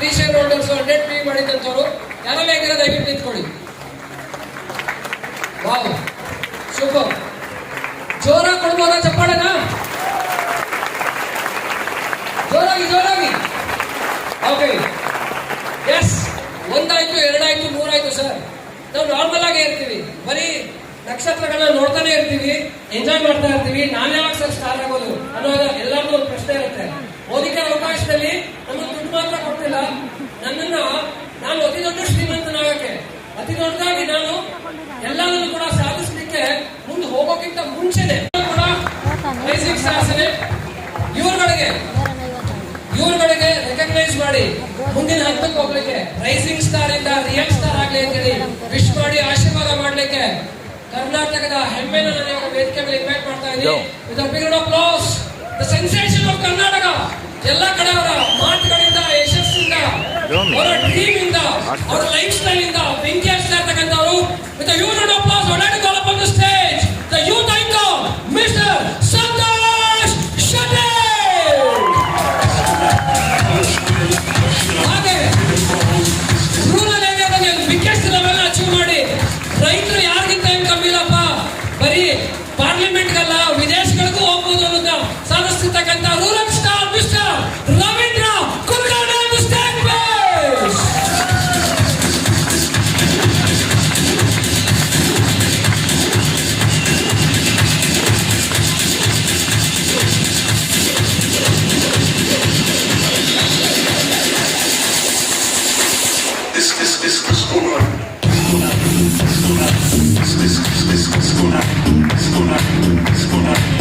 T shirt holders 100 free ಮಾಡಿದಂಥವ್ರು ಯಾರೆಲ್ಲ ಹೇಗಿರೋ ದಯವಿಟ್ಟು ನಿಂತ್ಕೊಳ್ಳಿ. Wow super. ಜೋರಾಗಿ ಕೊಡ್ಬೋದಾ ಚಪ್ಪಾಳೆನಾ? ಜೋರಾಗಿ ಜೋರಾಗಿ. ಓಕೆ ಎಸ್, ಒಂದಾಯ್ತು, ಎರಡಾಯ್ತು, ಮೂರಾಯ್ತು ಸರ್. ನಾವು ನಾರ್ಮಲ್ ಆಗೇ ಇರ್ತೀವಿ, ಬರೀ ನಕ್ಷತ್ರಗಳನ್ನ ನೋಡ್ತಾನೆ ಇರ್ತೀವಿ, ಎಂಜಾಯ್ ಮಾಡ್ತಾ ಇರ್ತೀವಿ. ನಾನು ಯಾವಾಗ ಸರ್ ಸ್ಟಾರ್ ಆಗೋದು ಅನ್ನೋದು ಎಲ್ಲರಿಗೂ ಒಂದು ಪ್ರಶ್ನೆ ಇರುತ್ತೆ. ಮೋದಿಗೆ ಅವಕಾಶದಲ್ಲಿ ನಮಗೆ ದುಡ್ಡು ಮಾತ್ರ ಕೊಡ್ತಿಲ್ಲ, ನಾನು ಅತಿ ದೊಡ್ಡ ಶ್ರೀಮಂತನಾಗಕ್ಕೆ, ಅತಿ ದೊಡ್ಡದಾಗಿ ನಾನು ಎಲ್ಲದನ್ನು ಕೂಡ ಸಾಧಿಸಲಿಕ್ಕೆ ಮುಂದೆ ಹೋಗೋಕ್ಕಿಂತ ಮುಂಚೆನೆ ಕೂಡ ರೈಸಿಂಗ್ ಸ್ಟಾರ್ಸ್ ಇವ್ರುಗಳಿಗೆ ರೆಕಗ್ನೈಸ್ ಮಾಡಿ ಮುಂದಿನ ಹಂತಕ್ಕೆ ಹೋಗ್ಲಿಕ್ಕೆ, ರೈಸಿಂಗ್ ಸ್ಟಾರ್ ಇಂದ ರಿಯಲ್ ಸ್ಟಾರ್ ಆಗ್ಲಿ ಅಂತೇಳಿ ವಿಶ್ ಮಾಡಿ ಆಶೀರ್ವಾದ ಮಾಡ್ಲಿಕ್ಕೆ ಕರ್ನಾಟಕದ ಹೆಮ್ಮೆನ ನಾನು ವೇದಿಕೆ ಮೇಲೆ ಇನ್ವೈಟ್ ಮಾಡ್ತಾ ಇದ್ದೀನಿ. With a big applause, the sensation of Karnataka. ಎಲ್ಲ ಕಡೆ ಅವರ ಮಾತುಗಳಿಂದ, ಯಶಸ್ಸಿಂದ, ಅವರ ಡ್ರೀಮ್ ಇಂದ, ಅವರ ಲೈಫ್ ಸ್ಟೈಲ್ ಇಂದ ಬೆಂಕಿ ಹಚ್ತಾ ಇರ್ತಕ್ಕಂಥವ್ರು. With a huge applause, I would call upon the stage the youth icon mister Santosh Shetty. ಹಾಗೆ ರೂರಲ್ ಏರಿಯಾದಲ್ಲಿ ಬಿಗ್ಗೆಸ್ಟ್ ಲೆವೆಲ್ ಅಚೀವ್ ಮಾಡಿ ರೈತರು ಯಾರಿಗಿಂತ ಏನು ಕಮ್ಮಿ ಇಲ್ಲಪ್ಪ, ಬರೀ ಪಾರ್ಲಿಮೆಂಟ್ಗಲ್ಲ ವಿದೇಶಗಳಿಗೂ ಹೋಗ್ಬೋದು ಅನ್ನೋದನ್ನ ಸಾಧಿಸ್ತಿರ್ತಕ್ಕಂಥ rural star mister Ravindra Kulkarni on the stage, please. This